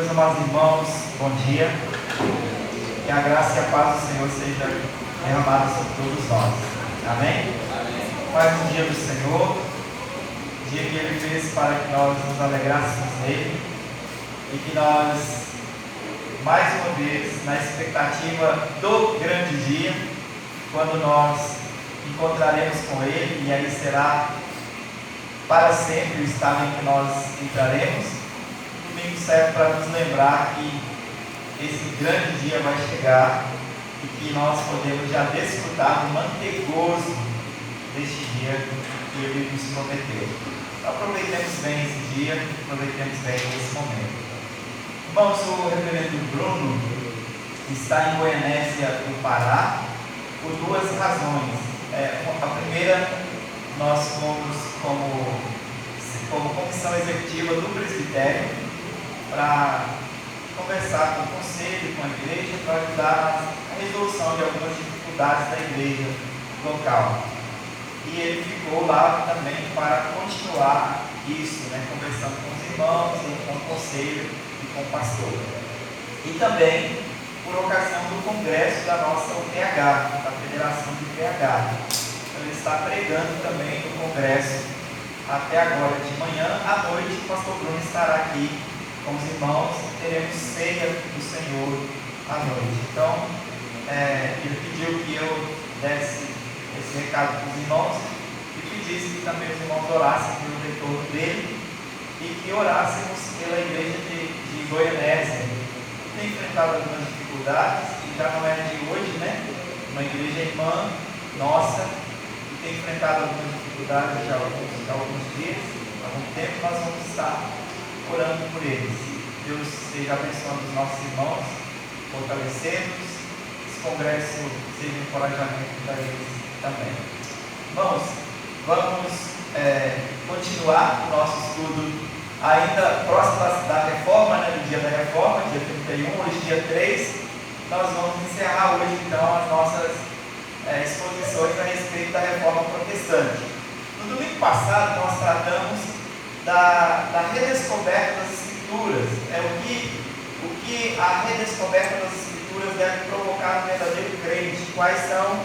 Meus amados irmãos, bom dia. Que a graça e a paz do Senhor seja derramada sobre todos nós. Amém? Mais um dia do Senhor, dia que Ele fez para que nós nos alegrássemos nele e que nós, mais uma vez, na expectativa do grande dia, quando nós encontraremos com Ele, e aí será para sempre o estado em que nós entraremos. O domingo serve para nos lembrar que esse grande dia vai chegar e que nós podemos já desfrutar do mantegoso deste dia que Ele nos prometeu. Então, aproveitemos bem esse dia, aproveitemos bem esse momento. Irmãos, o reverendo Bruno está em Goianésia, do Pará, por duas razões. A primeira, nós fomos como comissão executiva do presbitério para conversar com o conselho, com a igreja, para ajudar na resolução de algumas dificuldades da igreja local. E ele ficou lá também para continuar isso, conversando com os irmãos, e com o conselho e com o pastor. E também por ocasião do congresso da nossa UPH, da Federação de UPH. Então ele está pregando também no congresso até agora de manhã. À noite o pastor Bruno estará aqui com os irmãos, teremos ceia do Senhor à noite. Então, ele pediu que eu desse esse recado para os irmãos e pedisse que também os irmãos orassem pelo retorno dele e que orássemos pela igreja de Goianésia, que tem enfrentado algumas dificuldades, e já não é de hoje, uma igreja irmã nossa, que tem enfrentado algumas dificuldades já há alguns dias, há algum tempo. Nós vamos estar orando por eles. Deus seja abençoando os nossos irmãos, fortalecendo-os, esse congresso seja um encorajamento para eles também. Irmãos, vamos continuar o nosso estudo ainda próximo da reforma, do dia da reforma, dia 31, hoje dia 3. Nós vamos encerrar hoje então as nossas exposições a respeito da reforma protestante. No domingo passado nós tratamos da redescoberta das Escrituras, o que a redescoberta das Escrituras deve provocar no verdadeiro crente, quais são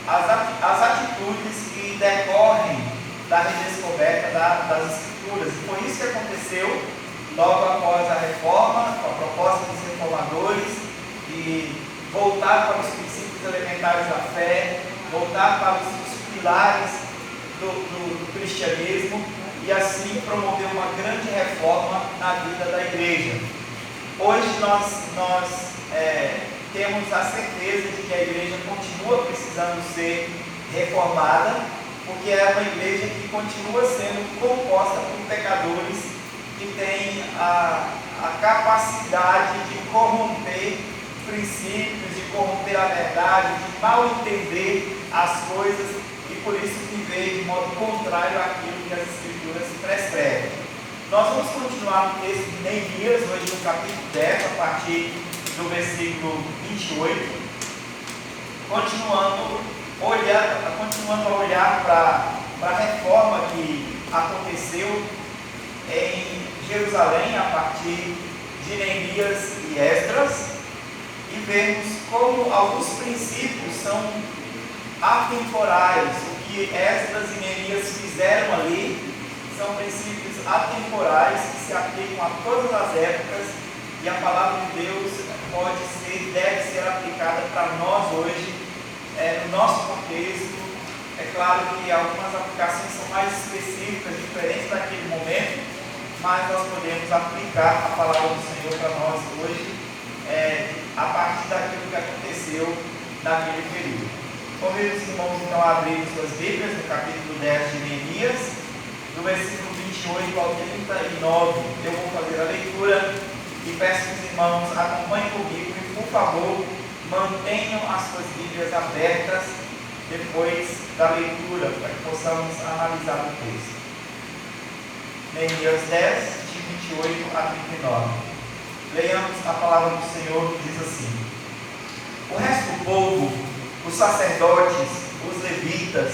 as atitudes que decorrem da redescoberta das Escrituras. E foi isso que aconteceu logo após a reforma, com a proposta dos reformadores de voltar para os princípios elementares da fé, voltar para os pilares do cristianismo, e assim promover uma grande reforma na vida da igreja. Hoje nós temos a certeza de que a igreja continua precisando ser reformada, porque é uma igreja que continua sendo composta por pecadores que têm a capacidade de corromper princípios, de corromper a verdade, de mal entender as coisas e por isso viver de modo contrário àquilo que as Escrituras prescrevem. Nós vamos continuar no texto de Neemias, hoje no capítulo 10, a partir do versículo 28, continuando a olhar para a reforma que aconteceu em Jerusalém a partir de Neemias e Esdras, e vemos como alguns princípios são atemporais. O que Esdras e Neemias fizeram ali são princípios atemporais que se aplicam a todas as épocas, e a palavra de Deus deve ser aplicada para nós hoje, no nosso contexto. É claro que algumas aplicações são mais específicas, diferentes daquele momento, mas nós podemos aplicar a palavra do Senhor para nós hoje, a partir daquilo que aconteceu naquele período. Convido os irmãos então a abrirem suas Bíblias no capítulo 10 de Neemias, do versículo 28 ao 39. Eu vou fazer a leitura e peço que os irmãos acompanhem comigo e, por favor, mantenham as suas Bíblias abertas depois da leitura, para que possamos analisar o texto. Neemias 10, de 28 a 39. Leiamos a palavra do Senhor, que diz assim: O resto do povo, os sacerdotes, os levitas,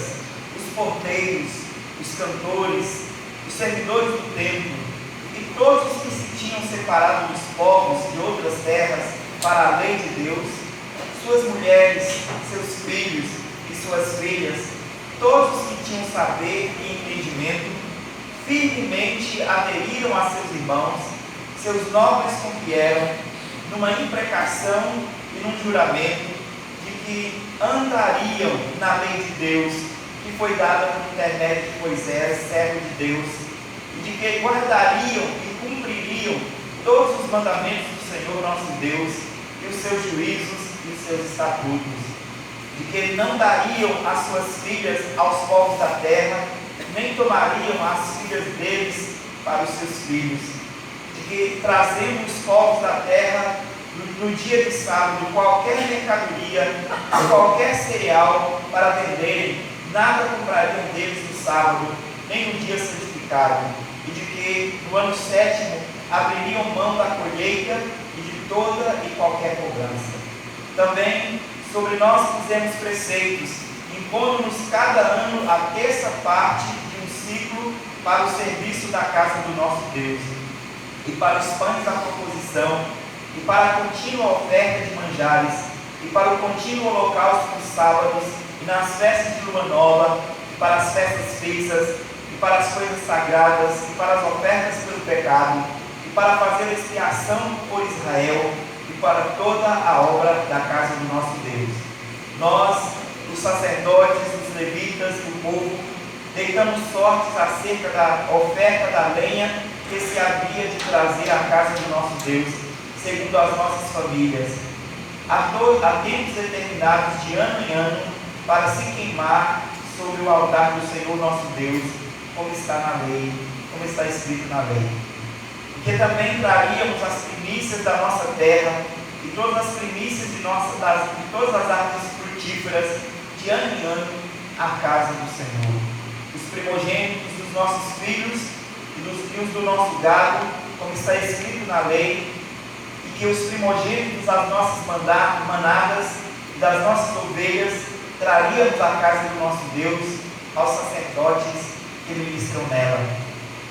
os porteiros, os cantores, os servidores do templo e todos os que se tinham separado dos povos de outras terras para a lei de Deus, suas mulheres, seus filhos e suas filhas, todos os que tinham saber e entendimento, firmemente aderiram a seus irmãos, seus nobres convieram, numa imprecação e num juramento, de que andariam na lei de Deus, que foi dada por intermédio de Moisés, servo de Deus, e de que guardariam e cumpririam todos os mandamentos do Senhor nosso Deus, e os seus juízos e os seus estatutos, de que não dariam as suas filhas aos povos da terra, nem tomariam as filhas deles para os seus filhos, de que trazendo os povos da terra no dia de sábado qualquer mercadoria, qualquer cereal para venderem, nada comprariam deles no sábado, nem no dia santificado, e de que no ano 7º abririam mão da colheita e de toda e qualquer cobrança. Também sobre nós pusemos preceitos, impondo-nos cada ano a terça parte de um ciclo para o serviço da casa do nosso Deus, e para os pães da proposição, e para a contínua oferta de manjares, e para o contínuo holocausto dos sábados, e nas festas de lua nova, e para as festas fixas, e para as coisas sagradas, e para as ofertas pelo pecado, e para fazer expiação por Israel, e para toda a obra da casa do nosso Deus. Nós, os sacerdotes, os levitas e o povo, deitamos sortes acerca da oferta da lenha que se havia de trazer à casa do nosso Deus, segundo as nossas famílias, a tempos determinados de ano em ano, para se queimar sobre o altar do Senhor nosso Deus, como está na lei, como está escrito na lei. E que também traríamos as primícias da nossa terra, e todas as primícias de todas as árvores frutíferas, de ano em ano, à casa do Senhor. Os primogênitos dos nossos filhos e os do nosso gado, como está escrito na lei, e que os primogênitos das nossas manadas e das nossas ovelhas traríamos à casa do nosso Deus, aos sacerdotes que ministram nela.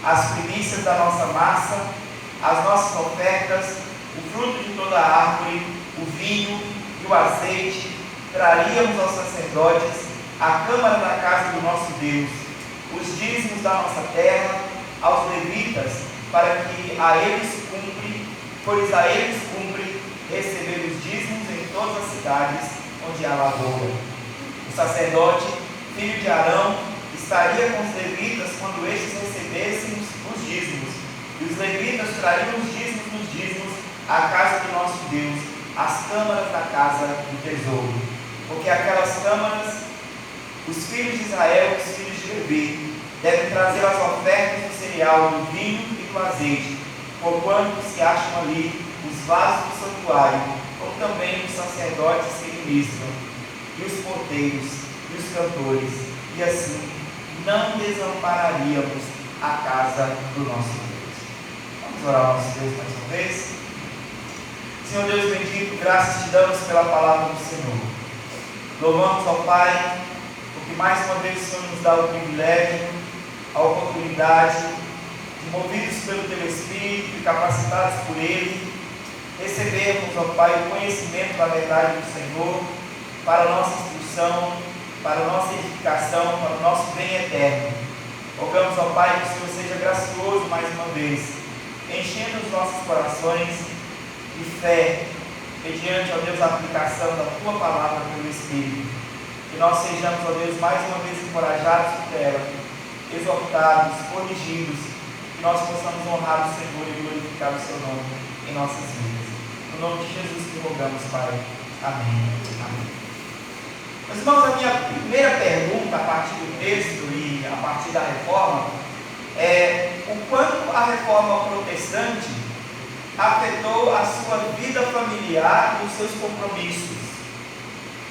As primícias da nossa massa, as nossas ofertas, o fruto de toda a árvore, o vinho e o azeite, traríamos aos sacerdotes, à câmara da casa do nosso Deus, os dízimos da nossa terra, aos levitas, para que a eles cumpre, pois a eles cumpre receber os dízimos em todas as cidades onde há lavoura. O sacerdote, filho de Arão, estaria com os levitas quando estes recebessem os dízimos, e os levitas trariam os dízimos nos dízimos à casa do nosso Deus, às câmaras da casa do tesouro, porque aquelas câmaras, os filhos de Israel, os filhos de Levi, devem trazer as ofertas do cereal, do vinho e do azeite, porquanto se acham ali os vasos do santuário, como também os sacerdotes que ministram, e os porteiros, e os cantores, e assim não desampararíamos a casa do nosso Deus. Vamos orar ao nosso Deus mais uma vez. Senhor Deus bendito, graças te damos pela palavra do Senhor. Louvamos ao Pai, porque mais uma vez o Senhor nos dá o privilégio, a oportunidade, de, movidos pelo Teu Espírito e capacitados por Ele, recebermos, ó Pai, o conhecimento da verdade do Senhor, para a nossa instrução, para a nossa edificação, para o nosso bem eterno. Rogamos, ó Pai, que o Senhor seja gracioso mais uma vez, enchendo os nossos corações de fé, mediante, ó Deus, a aplicação da Tua palavra pelo Espírito. Que nós sejamos, ó Deus, mais uma vez encorajados por ela, exortados, corrigidos, que nós possamos honrar o Senhor e glorificar o Seu nome em nossas vidas. No nome de Jesus que rogamos, Pai. Amém. Amém. Meus irmãos, a minha primeira pergunta, a partir do texto e a partir da reforma, é o quanto a reforma protestante afetou a sua vida familiar e os seus compromissos.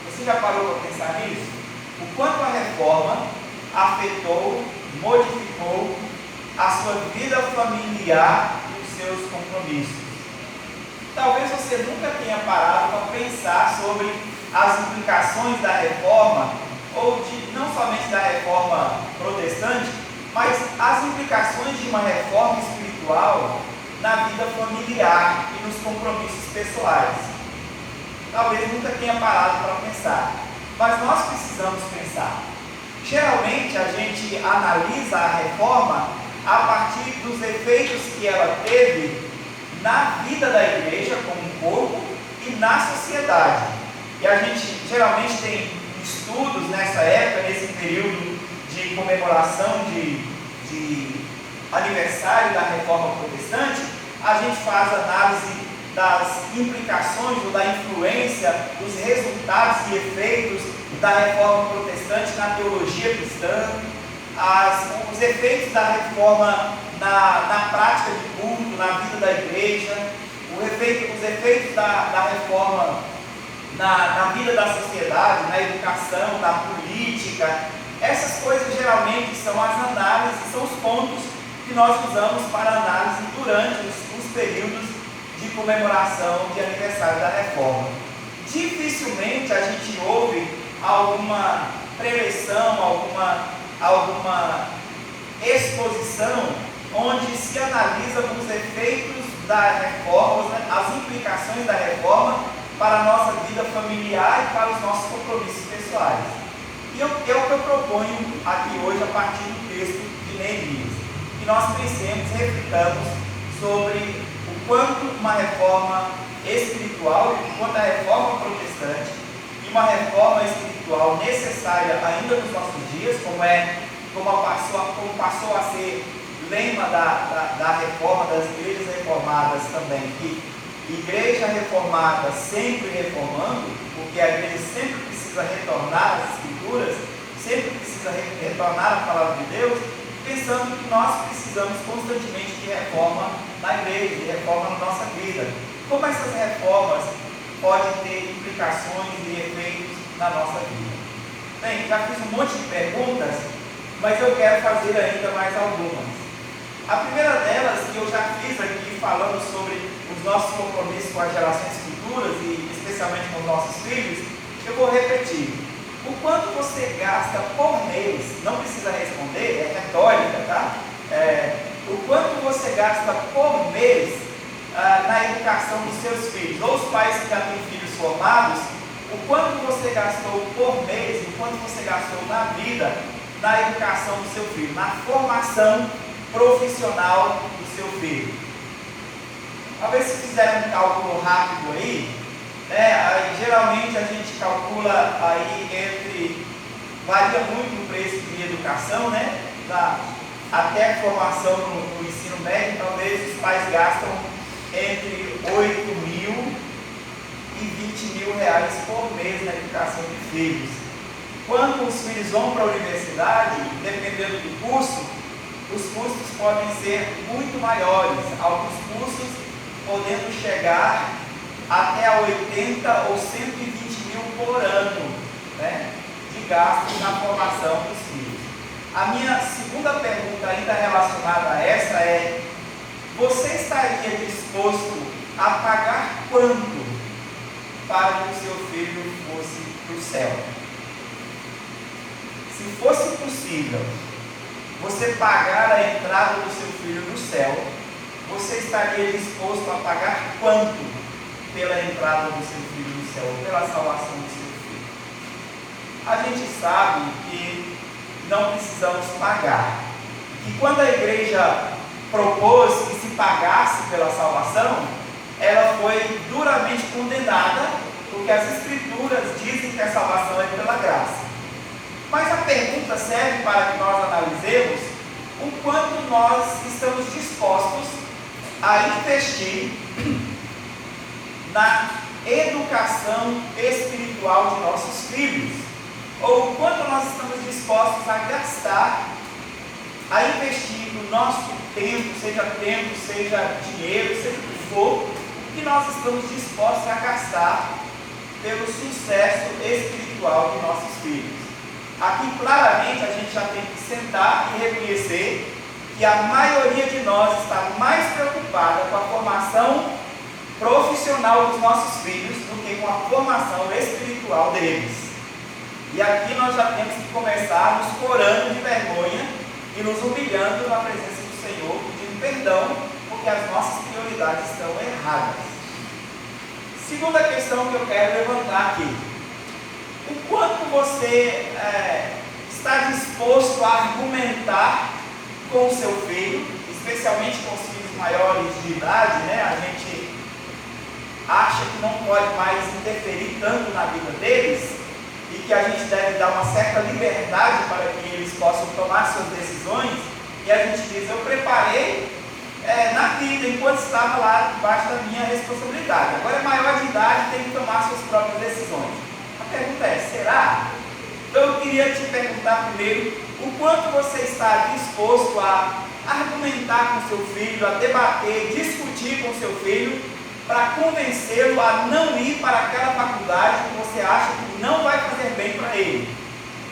Você já parou para pensar nisso? O quanto a reforma afetou, modificou a sua vida familiar e os seus compromissos. Talvez você nunca tenha parado para pensar sobre as implicações da reforma, ou não somente da reforma protestante, mas as implicações de uma reforma espiritual na vida familiar e nos compromissos pessoais. Talvez nunca tenha parado para pensar, mas nós precisamos pensar. Geralmente a gente analisa a reforma a partir dos efeitos que ela teve na vida da igreja como um corpo e na sociedade. E a gente geralmente tem estudos nessa época, nesse período de comemoração de aniversário da Reforma Protestante, a gente faz análise das implicações ou da influência, dos resultados e efeitos da Reforma Protestante na teologia cristã, os efeitos da Reforma na prática de culto, na vida da igreja, os efeitos da Reforma na vida da sociedade, na educação, na política. Essas coisas geralmente são as análises, são os pontos que nós usamos para análise durante os períodos de comemoração de aniversário da Reforma. Dificilmente a gente ouve alguma preleção, alguma exposição onde se analisa os efeitos da reforma, as implicações da reforma para a nossa vida familiar e para os nossos compromissos pessoais. E é o que eu proponho aqui hoje a partir do texto de Neemias. Que nós pensemos, reflitamos sobre o quanto uma reforma espiritual, o quanto a reforma protestante e uma reforma espiritual necessária ainda nos nossos dias, como passou a ser lema da reforma, das igrejas reformadas também, que igreja reformada sempre reformando, porque a igreja sempre precisa retornar às escrituras, sempre precisa retornar à palavra de Deus, pensando que nós precisamos constantemente de reforma na igreja, de reforma na nossa vida. Como essas reformas podem ter implicações e efeitos na nossa vida? Bem, já fiz um monte de perguntas, mas eu quero fazer ainda mais algumas. A primeira delas, que eu já fiz aqui falando sobre os nossos compromissos com as gerações futuras e especialmente com os nossos filhos, eu vou repetir. O quanto você gasta por mês, não precisa responder, é retórica, tá? O quanto você gasta por mês na educação dos seus filhos, ou os pais que já têm filhos formados, o quanto você gastou por mês, o quanto você gastou na vida, na educação do seu filho, na formação profissional do seu filho. Talvez se fizer um cálculo rápido aí, geralmente a gente calcula aí varia muito o preço de educação, né? Até a formação no ensino médio, talvez os pais gastam entre 8 mil e 20 mil reais por mês na educação de filhos. Quando os filhos vão para a universidade, dependendo do curso, os custos podem ser muito maiores, alguns cursos podendo chegar até a 80 ou 120 mil por ano, né, de gastos na formação dos filhos. A minha segunda pergunta, ainda relacionada a essa, é: você estaria disposto a pagar quanto para que o seu filho fosse para o céu? Se fosse possível você pagar a entrada do seu filho no céu, você estaria disposto a pagar quanto pela entrada do seu filho no céu, pela salvação do seu filho? A gente sabe que não precisamos pagar, que quando a igreja propôs que se pagasse pela salvação, ela foi duramente condenada, porque as escrituras dizem que a salvação é pela graça. Mas a pergunta serve para que nós analisemos o quanto nós estamos dispostos a investir na educação espiritual de nossos filhos, ou o quanto nós estamos dispostos a gastar, a investir no nosso tempo, seja dinheiro, seja o que for, que nós estamos dispostos a gastar pelo sucesso espiritual de nossos filhos. Aqui claramente a gente já tem que sentar e reconhecer que a maioria de nós está mais preocupada com a formação profissional dos nossos filhos do que com a formação espiritual deles. E aqui nós já temos que começar nos corando de vergonha e nos humilhando na presença do Senhor, pedindo perdão, porque as nossas prioridades estão erradas. Segunda questão que eu quero levantar aqui: o quanto você está disposto a argumentar com o seu filho, especialmente com os filhos maiores de idade, né? A gente acha que não pode mais interferir tanto na vida deles e que a gente deve dar uma certa liberdade para que eles possam tomar suas decisões, e a gente diz: eu preparei na vida enquanto estava lá debaixo da minha responsabilidade, agora é maior de idade, tem que tomar suas próprias decisões. A pergunta é: será? Então eu queria te perguntar primeiro, o quanto você está disposto a argumentar com seu filho, a debater, discutir com seu filho, para convencê-lo a não ir para aquela faculdade que você acha que não vai fazer bem para ele.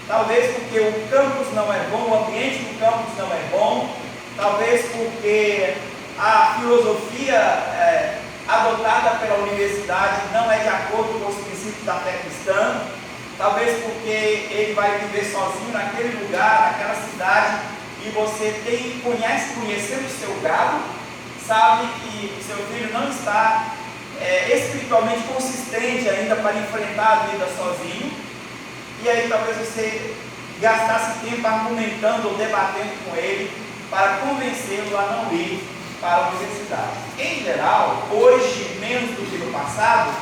Talvez porque o campus não é bom, o ambiente do campus não é bom, talvez porque a filosofia adotada pela universidade não é de acordo com os princípios da fé cristã, talvez porque ele vai viver sozinho naquele lugar, naquela cidade, e você conhecendo o seu gado, sabe que o seu filho não está espiritualmente consistente ainda para enfrentar a vida sozinho, e aí talvez você gastasse tempo argumentando ou debatendo com ele para convencê-lo a não ir para a universidade. Em geral, hoje, menos do que no passado,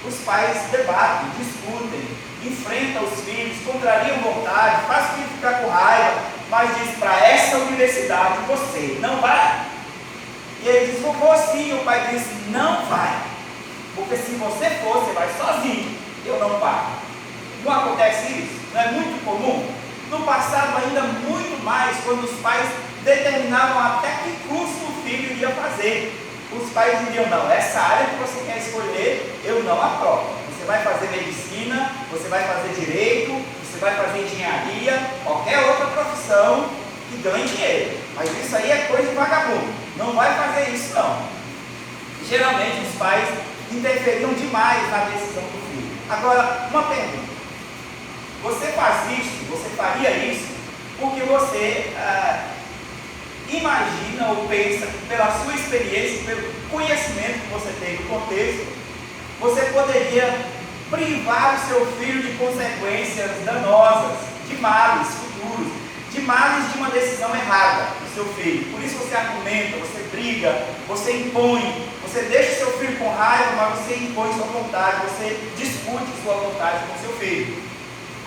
os pais debatem, discutem, enfrentam os filhos, contrariam vontade, faz o filho ficar com raiva, mas diz: para essa universidade você não vai. E ele diz: vou sim. O pai diz: não vai, porque se você for, você vai sozinho, eu não pago. Não acontece isso? Não é muito comum? No passado ainda muito mais, quando os pais determinavam até que curso o filho iria fazer. Os pais diriam: não, essa área que você quer escolher, eu não aprovo. Você vai fazer medicina, você vai fazer direito, você vai fazer engenharia, qualquer outra profissão que ganhe dinheiro. Mas isso aí é coisa de vagabundo, não vai fazer isso não. Geralmente os pais interferiam demais na decisão do filho. Agora, uma pergunta: você faz isso, você faria isso, porque você imagina ou pensa que pela sua experiência, pelo conhecimento que você tem do contexto, você poderia privar o seu filho de consequências danosas, de males futuros, de males de uma decisão errada do seu filho. Por isso você argumenta, você briga, você impõe, você deixa o seu filho com raiva, mas você impõe sua vontade, você discute sua vontade com o seu filho.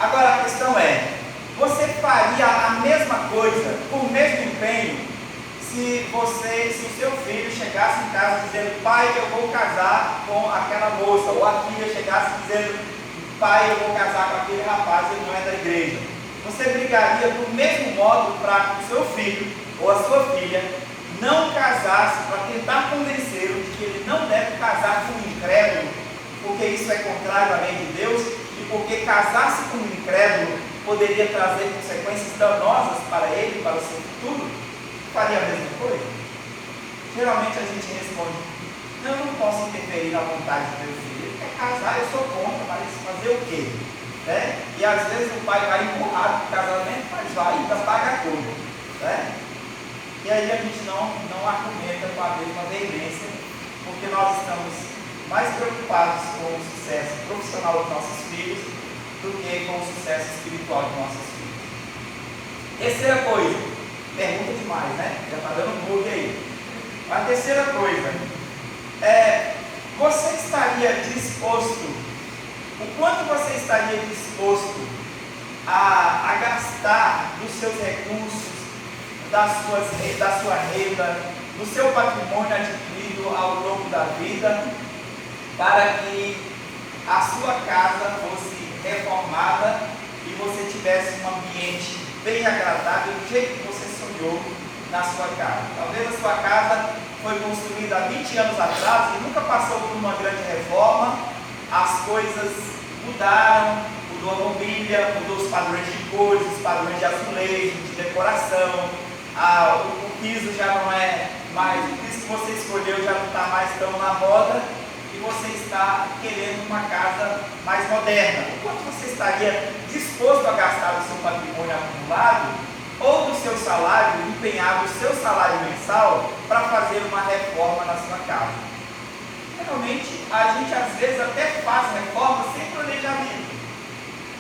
Agora a questão é: você faria a mesma coisa, com o mesmo empenho, se o seu filho chegasse em casa dizendo: pai, eu vou casar com aquela moça, ou a filha chegasse dizendo: pai, eu vou casar com aquele rapaz, ele não é da igreja? Você brigaria do mesmo modo para que o seu filho ou a sua filha não casasse, para tentar convencê-lo de que ele não deve casar com um incrédulo, porque isso é contrário à lei de Deus, e porque casar-se com um incrédulo poderia trazer consequências danosas para ele e para o seu futuro? Faria a mesma coisa? Geralmente a gente responde: não, eu não posso interferir na vontade do meu filho, ele quer casar, eu sou contra, mas fazer o quê? E às vezes o pai vai empurrar para o casamento, mas vai, ainda paga tudo. E aí a gente não argumenta com a mesma veemência, porque nós estamos mais preocupados com o sucesso profissional dos nossos filhos do que com o sucesso espiritual dos nossos filhos. Terceira coisa, pergunta demais, né? Já está dando bug aí. A terceira coisa, você estaria disposto, o quanto você estaria disposto a gastar dos seus recursos, da sua renda, do seu patrimônio adquirido ao longo da vida, para que a sua casa fosse reformada e você tivesse um ambiente bem agradável, do jeito que você sonhou na sua casa? Talvez a sua casa foi construída há 20 anos atrás e nunca passou por uma grande reforma, as coisas mudaram, mudou a mobília, mudou os padrões de cores, os padrões de azulejo, de decoração, o piso já não é mais, o piso que você escolheu já não está mais tão na moda, e você está querendo uma casa mais moderna. O quanto você estaria disposto a gastar do seu patrimônio acumulado ou do seu salário, empenhar o seu salário mensal para fazer uma reforma normalmente a gente às vezes até faz reforma sem planejamento.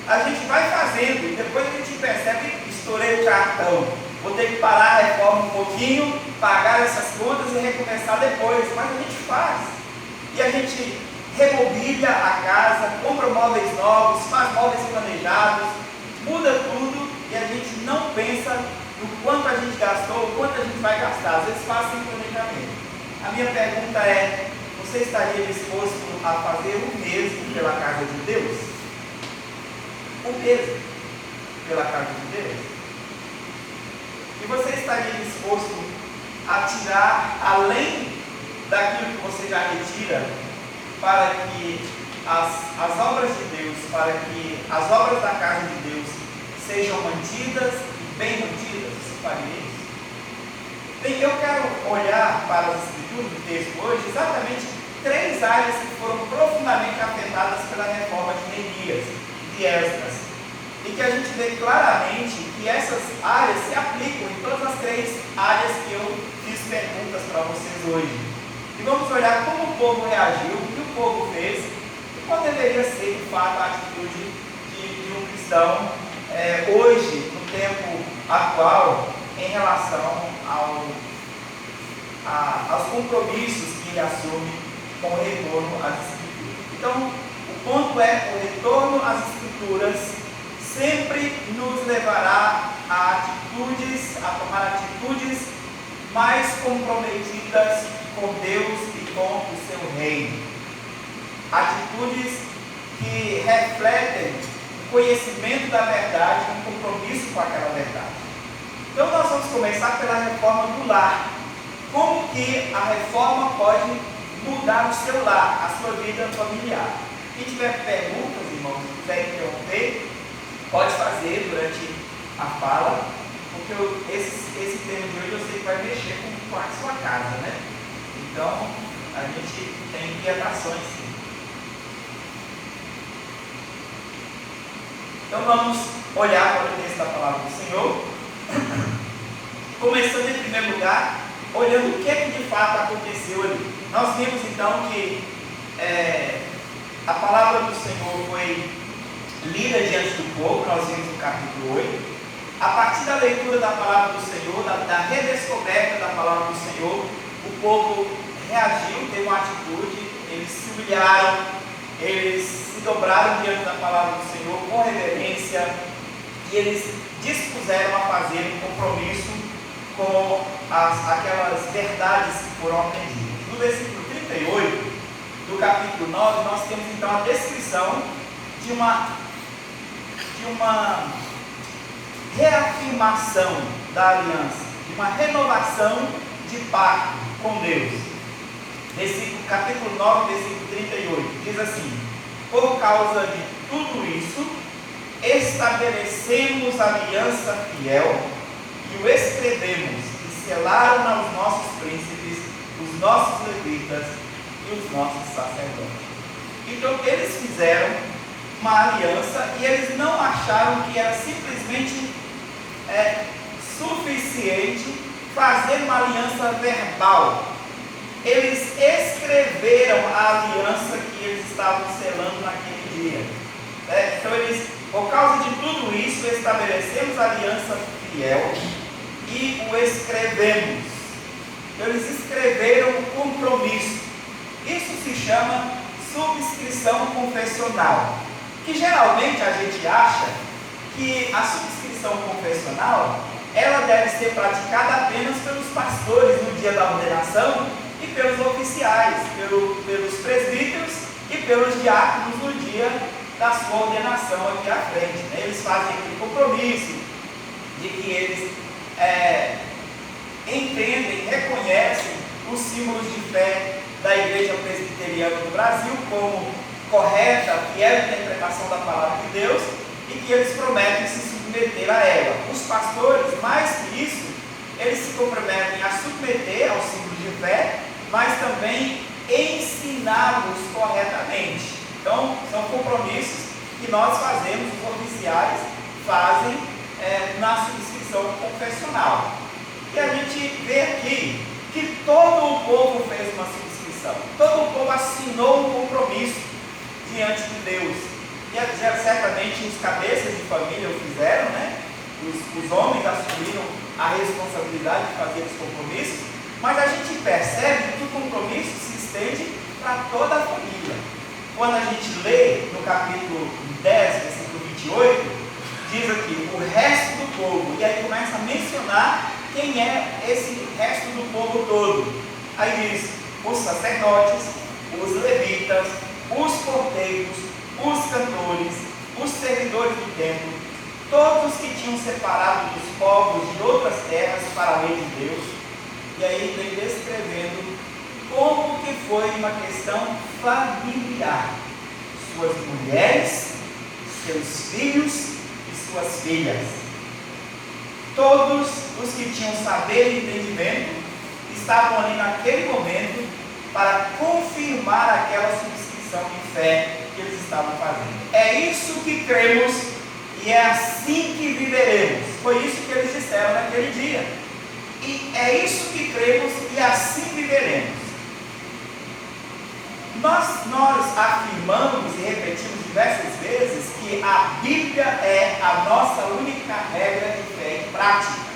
A gente vai fazendo e depois a gente percebe, estourei o cartão, vou ter que parar a reforma um pouquinho, pagar essas contas e recomeçar depois. Mas a gente faz. E a gente remobília a casa, compra móveis novos, faz móveis planejados, muda tudo e a gente não pensa no quanto a gente gastou, o quanto a gente vai gastar. Às vezes faz sem planejamento. A minha pergunta é, você estaria disposto a fazer o mesmo pela casa de Deus? O mesmo pela casa de Deus? E você estaria disposto a tirar além daquilo que você já retira para que as obras de Deus, para que as obras da casa de Deus sejam mantidas e bem mantidas? Você faria isso? Bem, eu quero olhar para as escrituras do texto hoje exatamente 3 áreas que foram profundamente afetadas pela reforma de Neemias e de Esdras, e que a gente vê claramente que essas áreas se aplicam em todas as 3 áreas que eu fiz perguntas para vocês hoje. E vamos olhar como o povo reagiu, o que o povo fez, e qual deveria ser, de fato, a atitude de um cristão hoje, no tempo atual, em relação aos compromissos que ele assume com o retorno às Escrituras. Então, o ponto é, o retorno às Escrituras sempre nos levará a tomar atitudes mais comprometidas com Deus e com o seu reino. Atitudes que refletem o conhecimento da verdade, um compromisso com aquela verdade. Então nós vamos começar pela reforma do lar. Como que a reforma pode mudar o seu lar, a sua vida familiar? Quem tiver perguntas, irmãos, quiser interromper, pode fazer durante a fala, porque esse tema de hoje eu sei que vai mexer com a sua casa, né? Então, a gente tem inquietações, sim. Então, vamos olhar para o texto da palavra do Senhor, começando em primeiro lugar, olhando o que é que de fato aconteceu ali. Nós vimos então que a palavra do Senhor foi lida diante do povo, nós vimos no capítulo 8. A partir da leitura da palavra do Senhor, da redescoberta da palavra do Senhor, o povo reagiu, teve uma atitude, eles se humilharam, eles se dobraram diante da palavra do Senhor com reverência e eles dispuseram a fazer um compromisso com aquelas verdades que foram aprendidas. No versículo 38 do capítulo 9, nós temos então a descrição de uma reafirmação da aliança, de uma renovação de pacto com Deus. Capítulo 9, versículo 38, diz assim: por causa de tudo isso, estabelecemos aliança fiel e o escrevemos e selaram aos nossos príncipes, os nossos levitas e os nossos sacerdotes. Então eles fizeram uma aliança e eles não acharam que era simplesmente suficiente fazer uma aliança verbal. Eles escreveram a aliança que eles estavam selando naquele dia. Então por causa de tudo isso, estabelecemos a aliança fiel e o escrevemos. Então eles escreveram o compromisso. Isso se chama subscrição confessional, que geralmente a gente acha que a subscrição confessional ela deve ser praticada apenas pelos pastores no dia da ordenação e pelos oficiais, pelos presbíteros e pelos diáconos no dia da sua ordenação aqui à frente. Eles fazem aquele compromisso de que eles entendem, reconhecem os símbolos de fé da Igreja Presbiteriana do Brasil como correta, fiel interpretação da palavra de Deus, e que eles prometem se submeter a ela. Os pastores, mais que isso, eles se comprometem a submeter aos símbolos de fé, mas também ensiná-los corretamente. Então, são compromissos que nós fazemos, os oficiais fazem na subscrição confessional. E a gente vê aqui que todo o povo fez uma subscrição, todo o povo assinou assinou um compromisso diante de Deus. E certamente os cabeças de família o fizeram, né? Os homens assumiram a responsabilidade de fazer os compromissos, mas a gente percebe que o compromisso se estende para toda a família. Quando a gente lê no capítulo 10, versículo 28, diz aqui, o resto do povo, e aí começa a mencionar quem é esse resto do povo todo. Aí diz, os sacerdotes, os levitas, os porteiros, os cantores, os servidores do templo, todos que tinham separado dos povos de outras terras para a lei de Deus. E aí vem descrevendo como que foi uma questão familiar. Suas mulheres, seus filhos e suas filhas. Todos os que tinham saber e entendimento estavam ali naquele momento para confirmar aquela subscrição de fé que eles estavam fazendo. É isso que cremos e é assim que viveremos. Foi isso que eles disseram naquele dia. E é isso que cremos e assim viveremos. Nós afirmamos e repetimos diversas vezes que a Bíblia é a nossa única regra de fé e prática.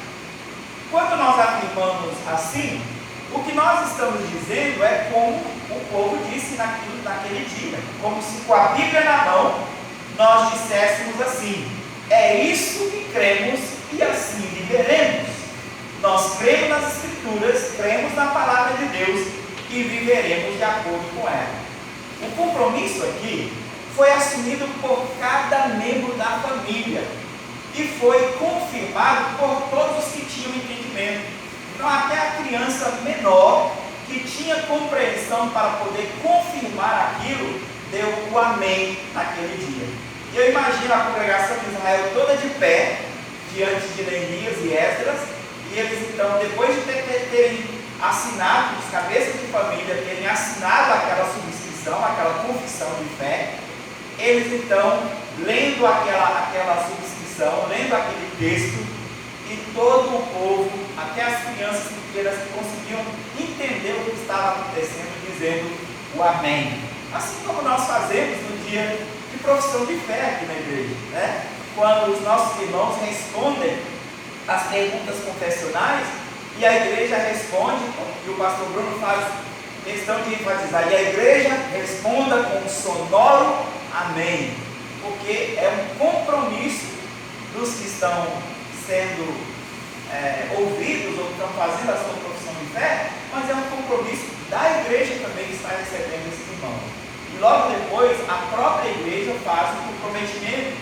Quando nós afirmamos assim, o que nós estamos dizendo é como o povo disse naquele dia. Como se com a Bíblia na mão, nós disséssemos assim, é isso que cremos e assim viveremos. Nós cremos nas Escrituras, cremos na Palavra de Deus e viveremos de acordo com ela. O compromisso aqui foi assumido por cada membro da família e foi confirmado por todos os que tinham entendimento. Então até a criança menor que tinha compreensão para poder confirmar aquilo, deu o amém naquele dia. E eu imagino a congregação de Israel toda de pé, diante de Neemias e Esdras, e eles então, depois de terem assinado, os cabeças de família terem assinado aquela subscrição, aquela confissão de fé, eles então, lendo aquela subscrição, lendo aquele texto, e todo o povo, até as crianças pequenas que conseguiam entender o que estava acontecendo, dizendo o amém. Assim como nós fazemos no dia de profissão de fé aqui na igreja, né? Quando os nossos irmãos respondem as perguntas confessionais, e a igreja responde, e o pastor Bruno faz questão de enfatizar, e a igreja responda com um sonoro amém, porque é um compromisso dos que estão sendo ouvidos ou que estão fazendo a sua profissão de fé, mas é um compromisso da igreja também que está recebendo esses irmãos. E logo depois a própria igreja faz o comprometimento,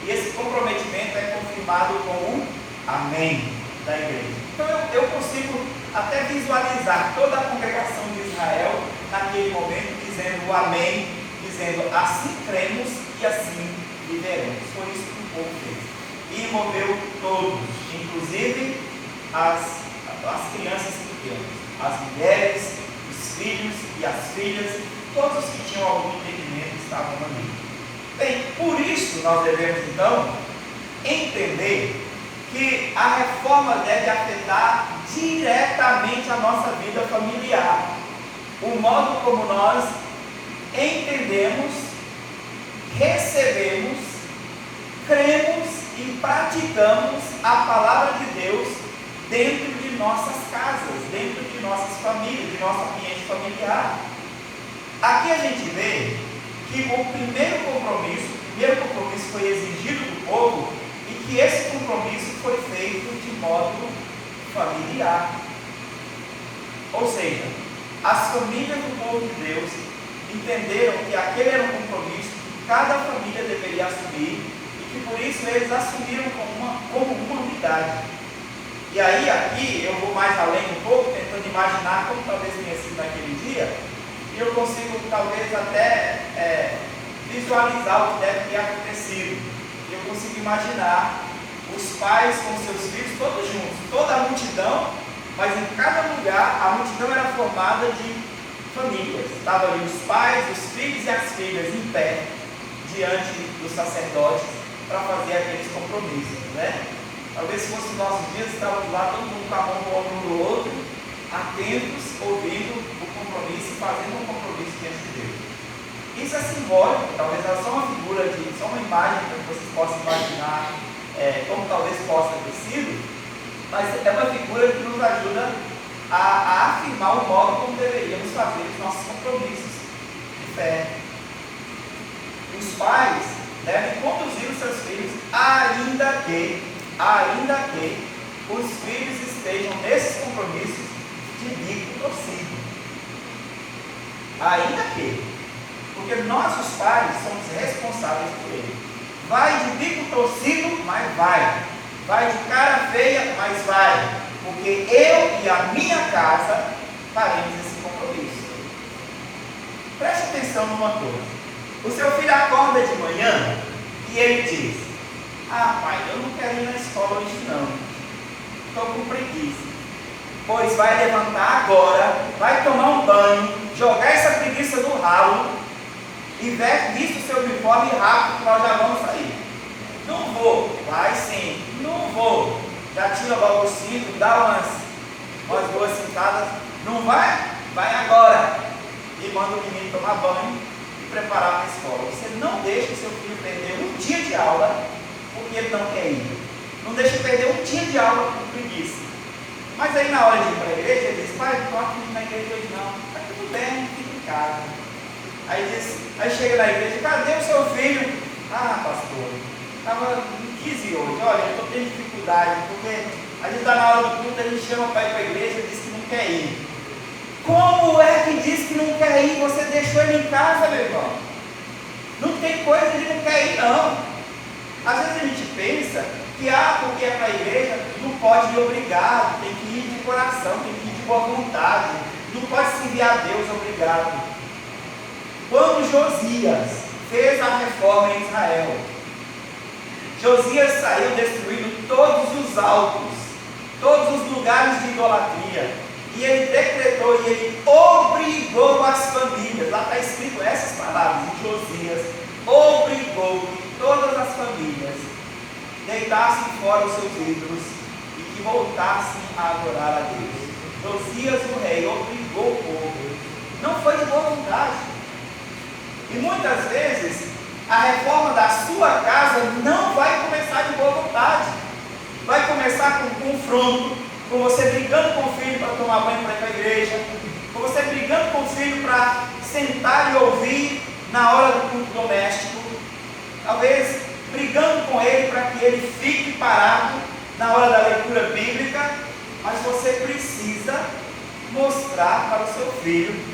e esse comprometimento é confirmado com um amém da igreja. Então eu consigo até visualizar toda a congregação de Israel naquele momento dizendo o amém, dizendo assim cremos e assim viveremos. Foi isso que o povo fez. E moveu todos, inclusive as crianças pequenas, as mulheres, os filhos e as filhas, todos os que tinham algum entendimento estavam ali. Bem, por isso nós devemos então entender que a reforma deve afetar diretamente a nossa vida familiar, o modo como nós entendemos, recebemos, cremos e praticamos a palavra de Deus dentro de nossas casas, dentro de nossas famílias, de nosso ambiente familiar. Aqui a gente vê que o primeiro compromisso foi exigido do povo e que esse compromisso foi feito de modo familiar. Ou seja, as famílias do povo de Deus entenderam que aquele era um compromisso que cada família deveria assumir, e por isso eles assumiram como uma unidade. E aí aqui eu vou mais além um pouco, tentando imaginar como talvez tenha sido naquele dia, e eu consigo talvez até visualizar o que deve ter acontecido. Eu consigo imaginar os pais com seus filhos todos juntos, toda a multidão, mas em cada lugar a multidão era formada de famílias. Estavam ali os pais, os filhos e as filhas em pé, diante dos sacerdotes, para fazer aqueles compromissos, né? Talvez se fosse os nossos dias, estávamos lá todo mundo com a mão no ombro do outro, atentos, ouvindo o compromisso e fazendo um compromisso diante de Deus. Isso é simbólico, talvez ela só uma figura, só uma imagem para que vocês possam imaginar como talvez possa ter sido, mas é uma figura que nos ajuda a afirmar o modo como deveríamos fazer os nossos compromissos de fé. Os pais devem conduzir os seus filhos, ainda que os filhos estejam nesses compromissos de bico torcido. Ainda que, porque nós, os pais, somos responsáveis por ele. Vai de bico torcido, mas vai. Vai de cara feia, mas vai. Porque eu e a minha casa faremos esse compromisso. Preste atenção numa coisa. O seu filho acorda de manhã e ele diz: ah, pai, eu não quero ir na escola hoje não. Estou com preguiça. Pois vai levantar agora, vai tomar um banho, jogar essa preguiça no ralo e veste o seu uniforme rápido que nós já vamos sair. Não vou. Vai sim. Não vou. Já tira logo o cinto, dá umas boas sentadas. Não vai? Vai agora. E manda o menino tomar banho e preparar para a escola. Você não deixa o seu filho perder um dia de aula porque ele não quer ir. Não deixa perder um dia de aula por preguiça. Mas aí na hora de ir para a igreja, ele diz: pai, não estou aqui na igreja hoje não. Está tudo bem, fica em casa. Aí chega na igreja: cadê o seu filho? Ah, pastor, estava em 15 hoje. Olha, eu estou tendo dificuldade, porque a gente está na hora do culto, a gente chama o pai para a igreja e diz que não quer ir. Como é que diz que não quer ir? Você deixou ele em casa, meu irmão. Não tem coisa de não quer ir, não. Às vezes a gente pensa que, porque é para a igreja, não pode ir obrigado, tem que ir de coração, tem que ir de boa vontade, não pode se enviar a Deus obrigado. Quando Josias fez a reforma em Israel, Josias saiu destruindo todos os altos, todos os lugares de idolatria, e ele decretou e ele obrigou as famílias, lá está escrito essas palavras em Josias, obrigou que todas as famílias deitassem fora os seus ídolos e que voltassem a adorar a Deus. Josias, o rei, obrigou o povo, não foi de boa vontade. E muitas vezes a reforma da sua casa não vai começar de boa vontade, vai começar com um confronto, com você brigando com o filho para tomar banho para ir para a igreja, com você brigando com o filho para sentar e ouvir na hora do culto doméstico, talvez brigando com ele para que ele fique parado na hora da leitura bíblica, mas você precisa mostrar para o seu filho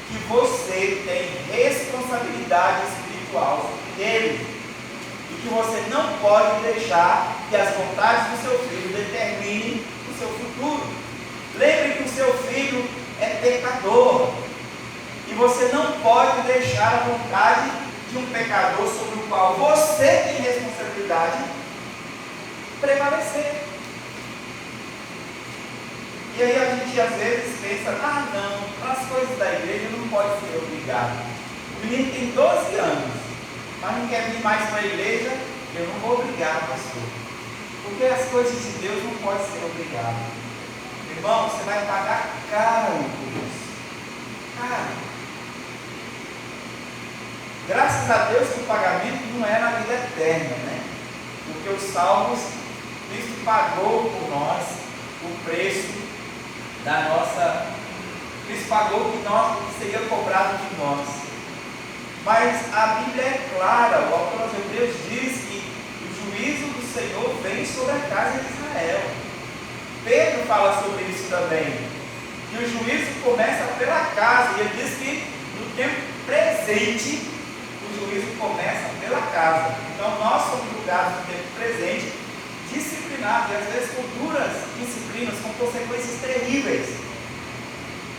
que você tem responsabilidade espiritual dele e que você não pode deixar que as vontades do seu filho determinem o seu futuro. Lembre que o seu filho é pecador e você não pode deixar a vontade de um pecador sobre o qual você tem responsabilidade prevalecer. E aí a gente às vezes pensa: ah não, para as coisas da igreja não pode ser obrigado. O menino tem 12 anos, mas não quer vir mais para a igreja, eu não vou obrigar, pastor. Porque as coisas de Deus não podem ser obrigadas. Irmão, você vai pagar caro por isso. Caro. Graças a Deus que o pagamento não é na vida eterna, né? Porque os salvos, Cristo pagou por nós o preço da nossa. Cristo pagou o que seria cobrado de nós. Mas a Bíblia é clara, o autor aos Hebreus diz que o juízo do Senhor vem sobre a casa de Israel. Pedro fala sobre isso também. E o juízo começa pela casa, e ele diz que no tempo presente o juízo começa pela casa. Então nós somos julgados no tempo presente, disciplinados, e às vezes com duras disciplinas, com consequências terríveis,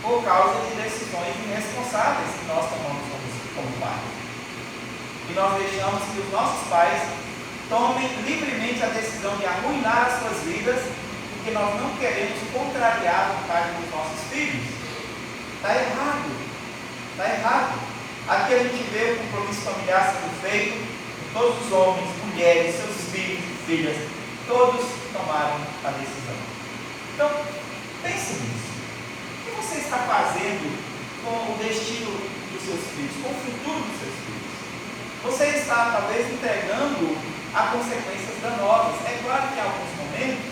por causa de decisões irresponsáveis que nós tomamos como pais. E nós deixamos que os nossos pais tomem livremente a decisão de arruinar as suas vidas, porque nós não queremos contrariar a vontade dos nossos filhos. Está errado. Está errado. Aqui a gente vê o compromisso familiar sendo feito, todos os homens, mulheres, seus filhos e filhas, todos tomaram a decisão. Então, pense nisso. O que você está fazendo com o destino dos seus filhos, com o futuro dos seus filhos? você está talvez entregando a consequências danosas. É claro que em alguns momentos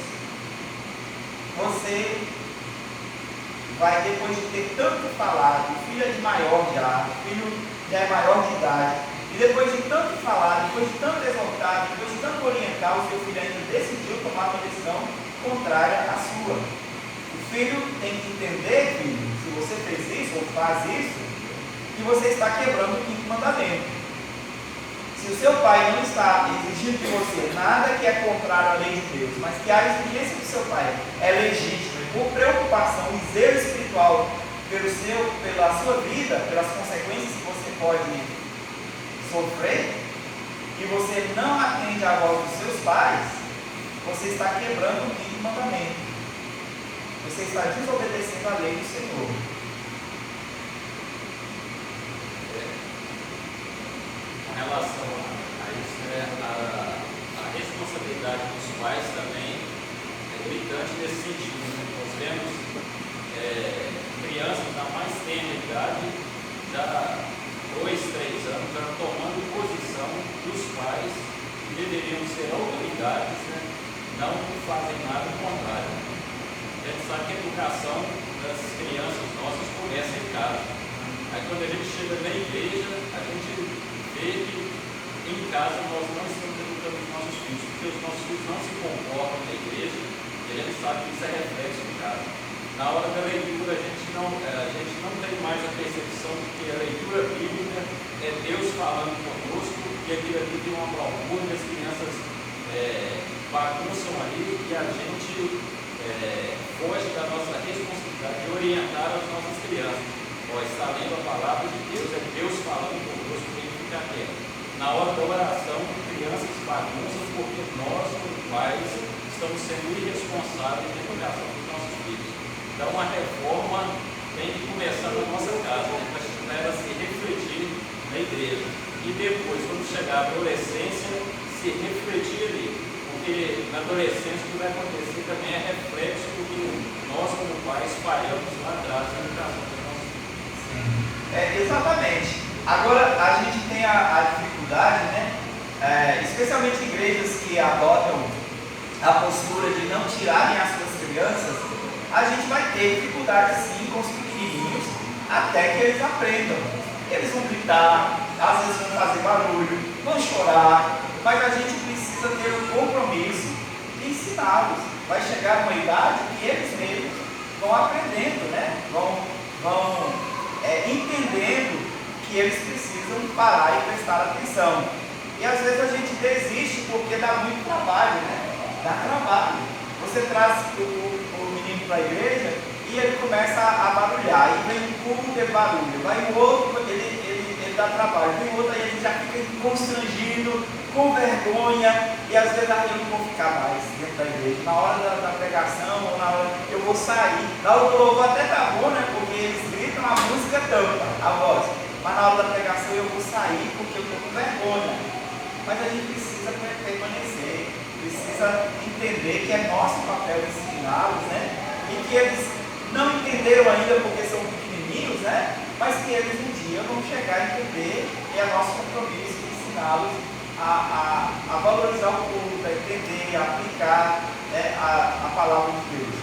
você vai, depois de ter tanto falado, o filho é de maior já, o filho já é maior de idade, e depois de tanto falar, depois de tanto exortar, depois de tanto orientar, o seu filho ainda decidiu tomar uma decisão contrária à sua. O filho tem que entender, filho, se você fez isso ou faz isso, que você está quebrando o quinto mandamento. Se o seu pai não está exigindo de você nada que é contrário à lei de Deus, mas que a exigência do seu pai é legítima, e por preocupação e zelo espiritual pela sua vida, pelas consequências que você pode sofrer, e você não atende à voz dos seus pais, você está quebrando o quinto mandamento. Você está desobedecendo a lei do Senhor. Com relação a isso, a responsabilidade dos pais também é gritante nesse sentido. Nós vemos crianças da mais tenra idade, já 2, 3 anos, já tomando posição dos pais que deveriam ser autoridades, né? Não fazem nada contrário. A gente sabe que a educação das crianças nossas começa em casa. Aí quando a gente chega na igreja, a gente vê que em casa nós não estamos educando os nossos filhos, porque os nossos filhos não se comportam na igreja, e a gente sabe que isso é reflexo em casa. Na hora da leitura, a gente não tem mais a percepção de que a leitura bíblica é Deus falando conosco, e aquilo ali tem uma bravura, e as crianças bagunçam ali, e a gente foge da nossa responsabilidade de orientar as nossas crianças. Está lendo a palavra de Deus, é Deus falando conosco, tem que ficar atento. Na hora da oração, crianças bagunçam porque nós, como pais, estamos sendo irresponsáveis na educação dos nossos filhos. Então, a reforma tem que começar na nossa casa, né, para ela se refletir na igreja. E depois, quando chegar a adolescência, se refletir ali. Porque na adolescência o que vai acontecer também é reflexo do que nós, como pais, falhamos lá atrás na educação dos nossos filhos. Exatamente. Agora, a gente tem a dificuldade, né? Especialmente igrejas que adotam a postura de não tirarem as suas crianças, a gente vai ter dificuldade sim com os pequenininhos até que eles aprendam. Eles vão gritar, às vezes vão fazer barulho, vão chorar, mas a gente precisa ter um compromisso de ensiná-los. Vai chegar uma idade que eles mesmos vão aprendendo, né? Vão entendendo que eles precisam parar e prestar atenção. E às vezes a gente desiste porque dá muito trabalho, né? Dá trabalho. Você traz o menino para a igreja e ele começa a barulhar, e vem um culto de barulho, vai o outro, ele dá trabalho, vem o outro, aí ele já fica constrangido, com vergonha, e às vezes eu não vou ficar mais dentro da igreja. Na hora da pregação, ou na hora eu vou sair. Na hora do louvor até tá bom, né? Porque eles gritam, a música tampa a voz. Mas na hora da pregação eu vou sair porque eu estou com vergonha. Mas a gente precisa permanecer, precisa entender que é nosso papel ensiná-los, né? E que eles não entenderam ainda porque são pequenininhos, né? Mas que eles um dia vão chegar a entender, e é nosso compromisso de ensiná-los a valorizar o culto, a entender, a aplicar, né, a palavra de Deus.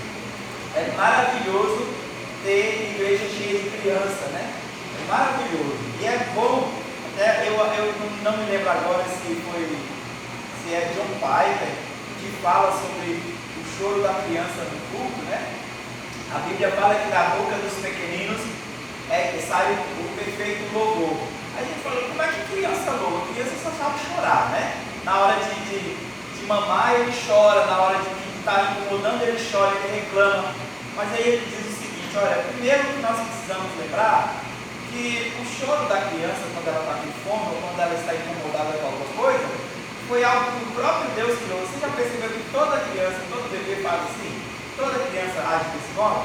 É maravilhoso ter igreja cheia de criança, né? É maravilhoso. E é bom, até eu não me lembro agora se é John Piper, que fala sobre o choro da criança no culto, né? A Bíblia fala que da boca dos pequeninos sai o perfeito louvor. A gente fala, como é que criança louva? Criança só sabe chorar, né? Na hora de mamar ele chora, na hora de que está incomodando ele chora, ele reclama. Mas aí ele diz o seguinte, olha, primeiro que nós precisamos lembrar que o choro da criança quando ela está com fome ou quando ela está incomodada com alguma coisa, foi algo que o próprio Deus criou. Você já percebeu que toda criança, todo bebê faz assim? Toda criança age desse modo?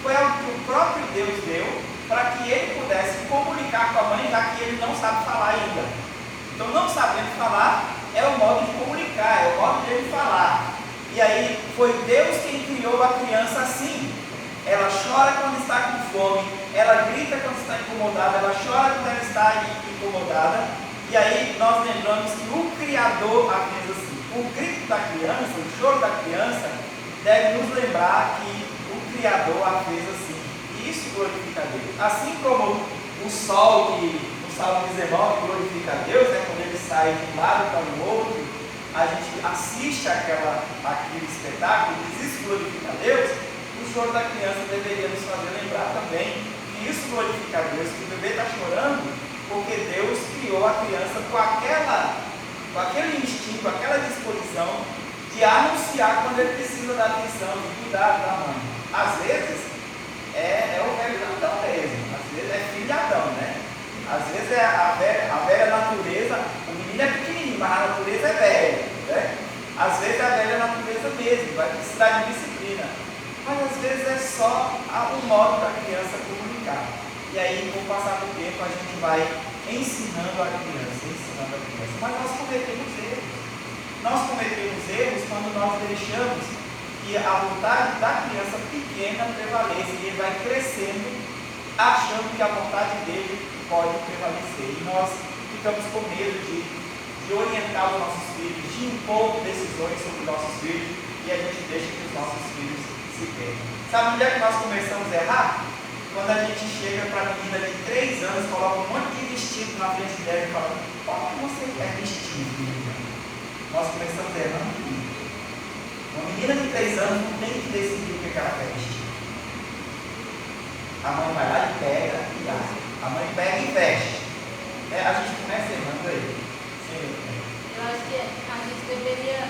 Foi algo que o próprio Deus deu para que ele pudesse comunicar com a mãe, já que ele não sabe falar ainda. Então, não sabendo falar é o modo de comunicar, é o modo de ele falar. E aí, foi Deus quem criou a criança assim. Ela chora quando está com fome, ela grita quando está incomodada, ela chora quando ela está incomodada, E aí nós lembramos que o Criador a fez assim. O grito da criança, o choro da criança, deve nos lembrar que o Criador a fez assim. E isso glorifica a Deus. Assim como o sol, que no Salmo 19 glorifica a Deus, né, quando ele sai de um lado para o outro, a gente assiste aquele espetáculo, diz isso glorifica a Deus. O choro da criança deveria nos fazer lembrar também que isso glorifica a Deus, que o bebê está chorando porque Deus criou a criança com aquele instinto, aquela disposição de anunciar quando ele precisa da atenção, de cuidar da mãe. Às vezes é o velho Adão mesmo, às vezes é filho de Adão, né? Às vezes é a velha natureza, o menino é pequenininho, mas a natureza é velha, né? Às vezes é a velha natureza mesmo, vai precisar de disciplina. Mas às vezes é só o modo da criança comunicar. E aí, com o passar do tempo, a gente vai ensinando a criança. Mas nós cometemos erros. Nós cometemos erros quando nós deixamos que a vontade da criança pequena prevaleça. E ele vai crescendo, achando que a vontade dele pode prevalecer. E nós ficamos com medo de orientar os nossos filhos, de impor decisões sobre os nossos filhos. E a gente deixa que os nossos filhos se percam. Sabe onde é que nós começamos a errar? Quando a gente chega para a menina de 3 anos, coloca um monte de vestido na frente dela e fala: qual que você quer vestido, menina? Nós começamos errando. Uma menina de 3 anos não tem que decidir o que ela quer vestir. A mãe vai lá e pega e dá. A mãe pega e veste. A gente começa errando aí. Eu acho que a gente deveria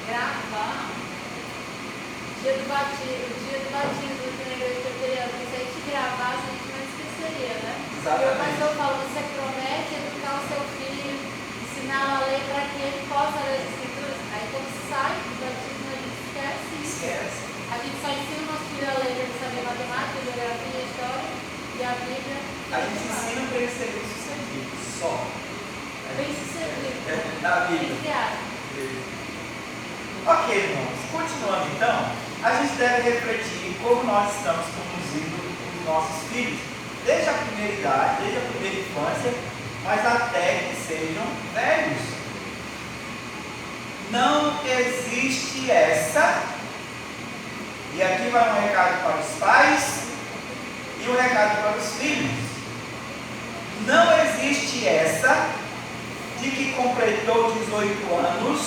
gravar o dia do batismo aqui na igreja presbiteriana. Se a gente gravasse, a gente não esqueceria, né? Exatamente. E o pastor fala: você promete educar o seu filho, ensinar a lei para que ele possa ler as escrituras. Aí quando sai do batismo, a gente esquece isso. A gente só ensina o nosso filho a ler para ele saber matemática, geografia, história e a Bíblia. A gente ensina para ele ser bem-sucedido, só. Bem-sucedido. Na Bíblia. Ok, irmãos. Continuando então, a gente deve refletir como nós estamos conduzindo os nossos filhos, desde a primeira idade, desde a primeira infância, mas até que sejam velhos. Não existe essa, e aqui vai um recado para os pais e um recado para os filhos. Não existe essa de que completou 18 anos,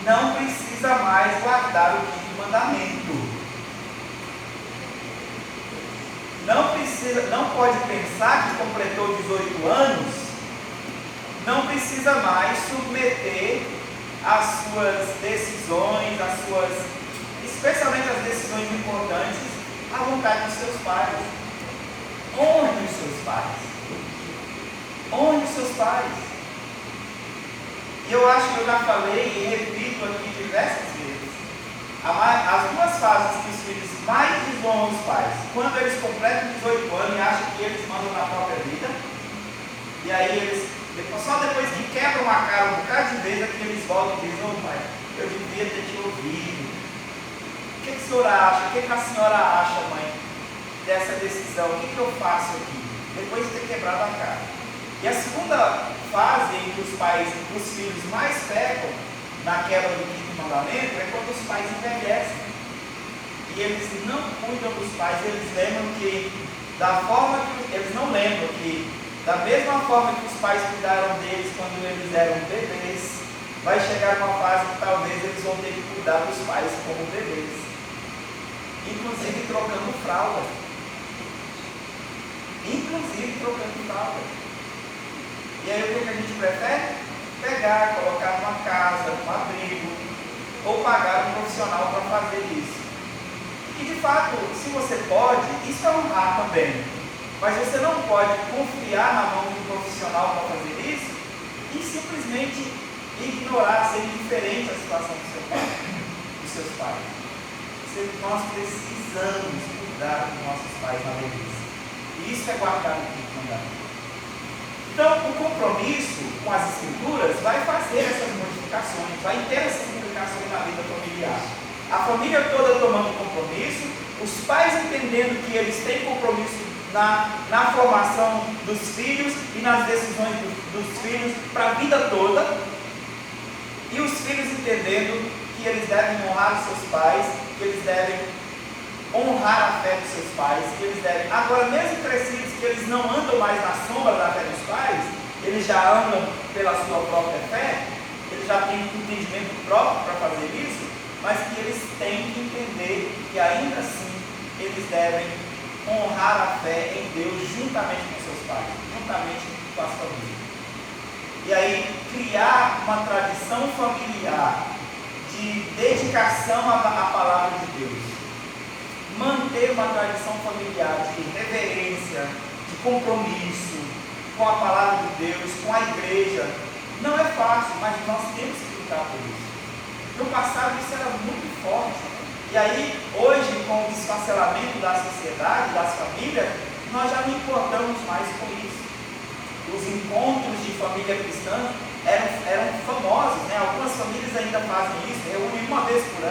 não precisa mais guardar o 5º mandamento. Não pode pensar que completou 18 anos, não precisa mais submeter as suas decisões, especialmente as decisões importantes, à vontade dos seus pais. Honre os seus pais. Honre os seus pais. E eu acho que eu já falei e repito aqui diversas vezes. As 2 fases que os filhos mais desonram os pais: quando eles completam 18 anos e acham que eles mandam na própria vida, e aí eles, só depois que quebram a cara um bocado de vez, é que eles voltam e dizem: ô pai, eu devia ter te ouvido. O que a senhora acha? O que a senhora acha, mãe, dessa decisão? O que eu faço aqui? Depois de ter quebrado a cara. E a segunda fase em que os filhos mais pecam na quebra do 5º mandamento é quando os pais envelhecem. E eles não cuidam dos pais, eles não lembram que da mesma forma que os pais cuidaram deles quando eles eram bebês, vai chegar uma fase que talvez eles vão ter que cuidar dos pais como bebês. Inclusive trocando fralda. E aí o que a gente prefere? Pegar, colocar numa casa, num abrigo, ou pagar um profissional para fazer isso. E de fato, se você pode, isso é honrar também. Mas você não pode confiar na mão de um profissional para fazer isso e simplesmente ignorar, ser indiferente à situação dos seus pais. Nós precisamos cuidar dos nossos pais na velhice. E isso é guardar o 5º mandamento. Então, o compromisso com as escrituras vai fazer essas modificações, vai ter essas implicações na vida familiar. A família toda tomando compromisso, os pais entendendo que eles têm compromisso na formação dos filhos e nas decisões dos filhos para a vida toda. E os filhos entendendo que eles devem honrar os seus pais, que eles devem honrar a fé dos seus pais, que eles devem, agora mesmo crescidos, que eles não andam mais na sombra da fé dos pais, eles já andam pela sua própria fé, eles já têm um entendimento próprio para fazer isso, mas que eles têm que entender que ainda assim eles devem honrar a fé em Deus juntamente com seus pais, juntamente com as famílias. E aí criar uma tradição familiar de dedicação à palavra de Deus, manter uma tradição familiar de reverência, de compromisso com a palavra de Deus, com a igreja, não é fácil, mas nós temos que lutar por isso. No passado isso era muito forte, e aí hoje, com o desfacelamento da sociedade, das famílias, nós já não importamos mais com isso. Os encontros de família cristã eram famosos, né? Algumas famílias ainda fazem isso, reúnem uma vez por ano.